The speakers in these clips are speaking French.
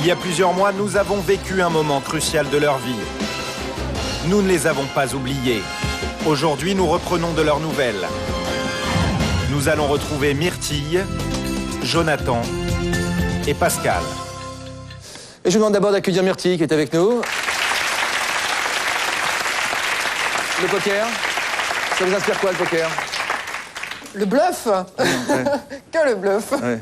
Il y a plusieurs mois, nous avons vécu un moment crucial de leur vie. Nous ne les avons pas oubliés. Aujourd'hui, nous reprenons de leurs nouvelles. Nous allons retrouver Myrtille, Jonathan et Pascal. Et je vous demande d'abord d'accueillir Myrtille qui est avec nous. Le poker, ça vous inspire quoi le poker? Le bluff. Ouais. Que le bluff. Ouais.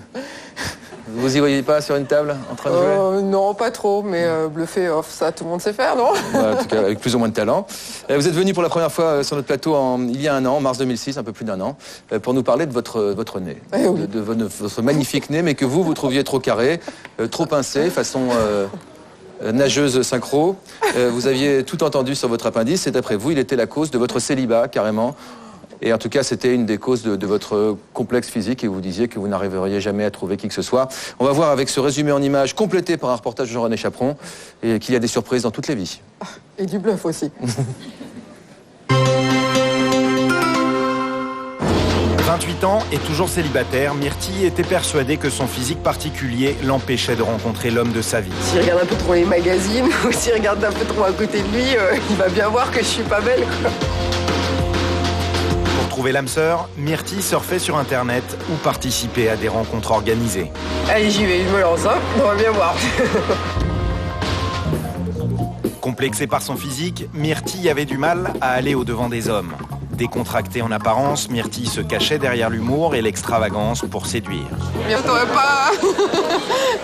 Vous y voyez pas sur une table en train de jouer? Non, pas trop, mais bluffer, ça tout le monde sait faire, non? En tout cas, avec plus ou moins de talent. Vous êtes venu pour la première fois sur notre plateau il y a un an, en mars 2006, un peu plus d'un an, pour nous parler de votre nez. Oui. De votre magnifique nez, mais que vous trouviez trop carré, trop pincé, façon nageuse synchro. Vous aviez tout entendu sur votre appendice, et d'après vous, il était la cause de votre célibat, carrément. Et en tout cas, c'était une des causes de votre complexe physique et vous disiez que vous n'arriveriez jamais à trouver qui que ce soit. On va voir avec ce résumé en images complété par un reportage de Jean-René Chaperon et qu'il y a des surprises dans toutes les vies. Et du bluff aussi. 28 ans et toujours célibataire, Myrtille était persuadée que son physique particulier l'empêchait de rencontrer l'homme de sa vie. S'il regarde un peu trop les magazines ou s'il regarde un peu trop à côté de lui, il va bien voir que je suis pas belle, quoi. Pour trouver l'âme sœur, Myrtille surfait sur Internet ou participait à des rencontres organisées. Allez, j'y vais, je me lance, hein. On va bien voir. Complexée par son physique, Myrtille avait du mal à aller au-devant des hommes. Décontractée en apparence, Myrtille se cachait derrière l'humour et l'extravagance pour séduire. Bien, t'aurais pas...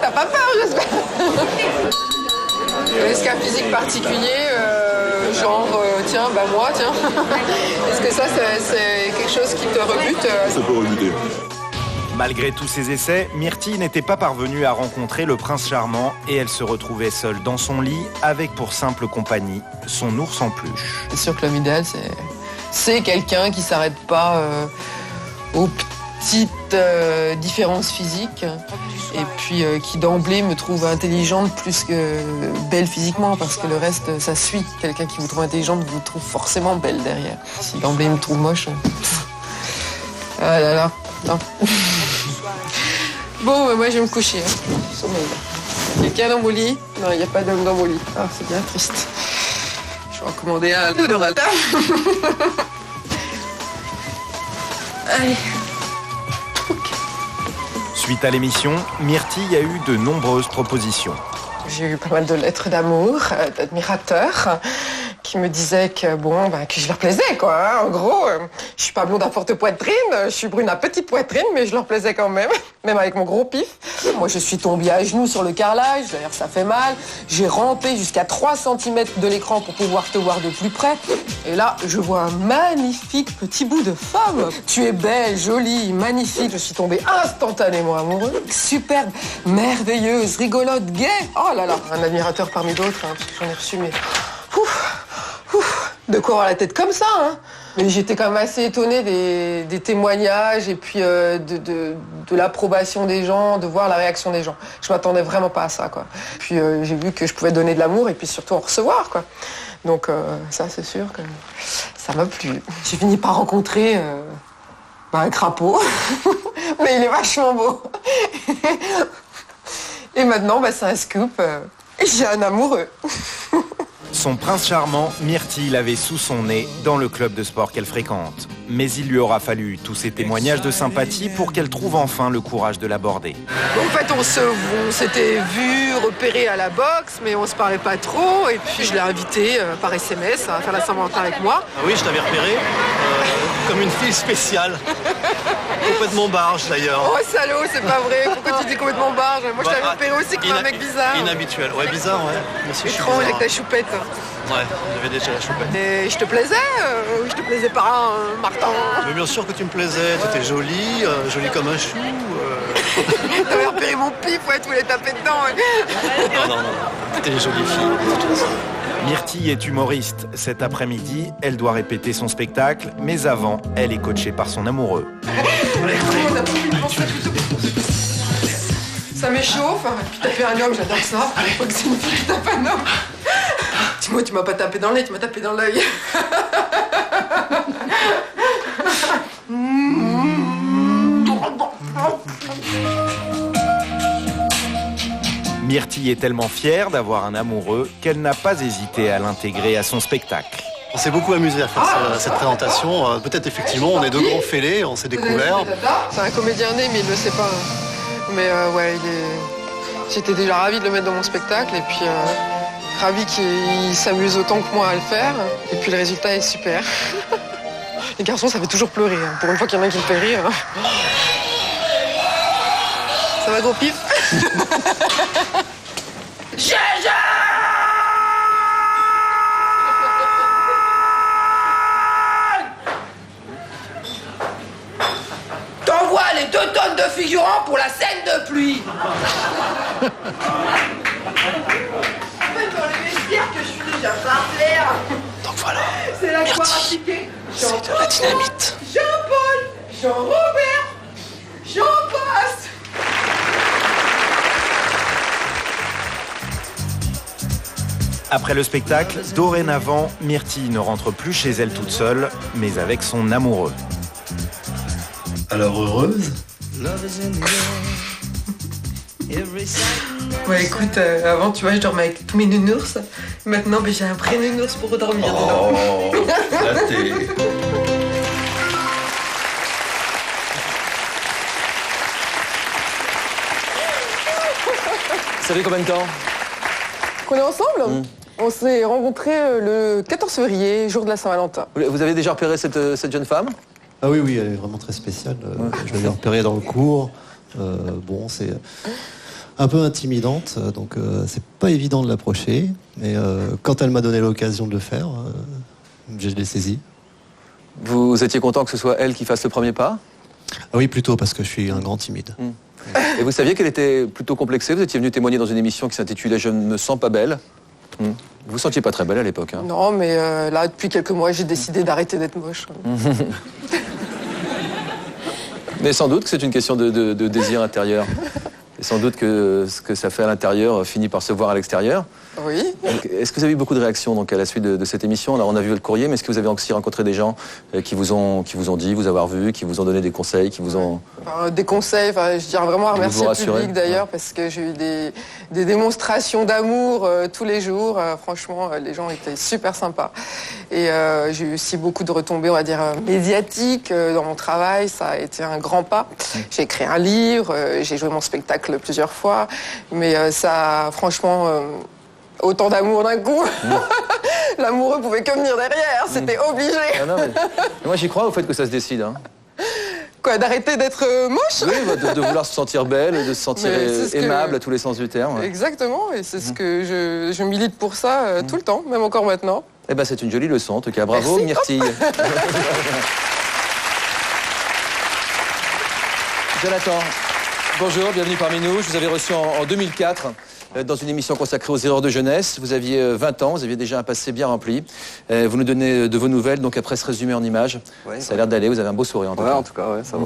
T'as pas peur, j'espère. Est-ce qu'un physique particulier, tiens, bah moi, tiens. Est-ce que ça, c'est quelque chose qui te rebute? Ça peut rebuter. Malgré tous ses essais, Myrtille n'était pas parvenue à rencontrer le prince charmant et elle se retrouvait seule dans son lit avec pour simple compagnie son ours en peluche. C'est sûr que l'homme idéal, c'est quelqu'un qui s'arrête pas aux petites différences physiques et puis qui d'emblée me trouve intelligente plus que belle physiquement, parce que le reste, ça suit. Quelqu'un qui vous trouve intelligente vous trouve forcément belle derrière. Si d'emblée il me trouve moche... Ah là là, non. Bon, moi je vais me coucher. Sommeil. Quelqu'un dans mon lit? Non, il n'y a pas d'homme dans mon lit. Ah, c'est bien triste. Je vais en commander un de rata. Allez. Suite à l'émission, Myrtille a eu de nombreuses propositions. J'ai eu pas mal de lettres d'amour, d'admirateurs, qui me disaient que, que je leur plaisais, quoi. Hein. En gros, je suis pas blonde à forte poitrine, je suis brune à petite poitrine, mais je leur plaisais quand même, même avec mon gros pif. Moi, je suis tombée à genoux sur le carrelage, d'ailleurs, ça fait mal. J'ai rampé jusqu'à 3 cm de l'écran pour pouvoir te voir de plus près. Et là, je vois un magnifique petit bout de femme. Tu es belle, jolie, magnifique. Je suis tombée instantanément amoureuse. Superbe, merveilleuse, rigolote, gaie. Oh là là, un admirateur parmi d'autres, hein, parce que j'en ai reçu, mais... de quoi avoir la tête comme ça, hein. Mais j'étais quand même assez étonnée des témoignages et puis de l'approbation des gens, de voir la réaction des gens. Je m'attendais vraiment pas à ça, quoi. Puis j'ai vu que je pouvais donner de l'amour et puis surtout en recevoir, quoi. Donc ça, c'est sûr que ça m'a plu. J'ai fini par rencontrer un crapaud, mais il est vachement beau. Et maintenant, c'est un scoop. J'ai un amoureux. Son prince charmant, Myrtille l'avait sous son nez dans le club de sport qu'elle fréquente. Mais il lui aura fallu tous ces témoignages de sympathie pour qu'elle trouve enfin le courage de l'aborder. En fait, on s'était vus, repérés à la boxe, mais on se parlait pas trop. Et puis je l'ai invité par SMS à faire la Saint-Valentin avec moi. Ah oui, je t'avais repéré comme une fille spéciale. Complètement barge d'ailleurs. Oh salaud, c'est pas vrai. Pourquoi tu dis complètement barge? Moi je t'avais repéré aussi comme un mec bizarre. Inhabituel. Ouais, bizarre, ouais. Monsieur, étrange avec ta choupette. Ouais, j'avais déjà la choupette. Et je te plaisais je te plaisais pas, Martin? Mais bien sûr que tu me plaisais. Tu étais jolie, jolie comme un chou. T'avais repéré mon pif, ouais, tu voulais taper dedans. Non. T'es une jolie fille. Myrtille est humoriste. Cet après-midi, elle doit répéter son spectacle, mais avant, elle est coachée par son amoureux. Ça m'échauffe. Puis taper un homme, j'adore ça. À l'époque, c'est une fille qui tape un homme. Dis-moi, tu m'as pas tapé dans le nez, tu m'as tapé dans l'œil. Myrtille est tellement fière d'avoir un amoureux qu'elle n'a pas hésité à l'intégrer à son spectacle. On s'est beaucoup amusé à faire cette présentation. Peut-être effectivement, on est deux grands fêlés, on s'est découverts. C'est un comédien né, mais il ne le sait pas. Mais ouais, j'étais déjà ravie de le mettre dans mon spectacle et puis ravie qu'il s'amuse autant que moi à le faire. Et puis le résultat est super. Les garçons, ça fait toujours pleurer. Hein. Pour une fois qu'il y en a qui me fait rire. Ça va, gros pif? T'envoies les 2 tonnes de figurants pour la scène de pluie. Même dans les vestiaires que je suis déjà par terre. Donc voilà, C'est la gloire à piquer. c'est de la dynamite. Jean-Paul, Jean-Robert, Jean-Passe. Après le spectacle, dorénavant, Myrtille ne rentre plus chez elle toute seule, mais avec son amoureux. Alors heureuse? Ouais, écoute, avant, tu vois, je dormais avec tous mes nounours. Maintenant, j'ai un vrai nounours pour dormir dedans. là t'es... Ça fait combien de temps? Qu'on est ensemble On s'est rencontrés le 14 février, jour de la Saint-Valentin. Vous avez déjà repéré cette jeune femme? Ah oui, oui, elle est vraiment très spéciale. Je l'avais repérée dans le cours. Bon, c'est un peu intimidante, donc c'est pas évident de l'approcher. Mais quand elle m'a donné l'occasion de le faire, je l'ai saisie. Vous étiez content que ce soit elle qui fasse le premier pas? Ah oui, plutôt parce que je suis un grand timide. Et vous saviez qu'elle était plutôt complexée? Vous étiez venu témoigner dans une émission qui s'intitulait « Je ne me sens pas belle ». Vous vous sentiez pas très belle à l'époque, hein? Non, mais là, depuis quelques mois, j'ai décidé d'arrêter d'être moche. Mais sans doute que c'est une question de désir intérieur. Et sans doute que ce que ça fait à l'intérieur finit par se voir à l'extérieur. Oui. Est-ce que vous avez eu beaucoup de réactions donc, à la suite de cette émission? Alors, on a vu le courrier, mais est-ce que vous avez aussi rencontré des gens qui vous ont dit, vous avoir vu, qui vous ont donné des conseils, qui vous ont... Des conseils, je tiens vraiment à remercier le rassurer. public d'ailleurs, parce que j'ai eu des démonstrations d'amour tous les jours. Franchement, les gens étaient super sympas. Et j'ai eu aussi beaucoup de retombées, on va dire, médiatiques dans mon travail. Ça a été un grand pas. J'ai écrit un livre, j'ai joué mon spectacle plusieurs fois, mais ça, franchement... autant d'amour d'un coup. L'amoureux pouvait que venir derrière, c'était obligé. Ah non, mais... Moi, j'y crois au fait que ça se décide. Hein. Quoi, d'arrêter d'être moche? Oui, de vouloir se sentir belle, de se sentir aimable à tous les sens du terme. Ouais. Exactement, et c'est ce que je milite pour ça tout le temps, même encore maintenant. Eh ben, c'est une jolie leçon, en tout cas. Bravo, Merci. Myrtille. Jonathan, bonjour, bienvenue parmi nous. Je vous avais reçu en 2004 dans une émission consacrée aux erreurs de jeunesse. Vous aviez 20 ans, vous aviez déjà un passé bien rempli. Vous nous donnez de vos nouvelles, donc après ce résumé en images, ça a l'air d'aller, vous avez un beau sourire en tout cas. Ouais, en tout cas, ouais, ça va.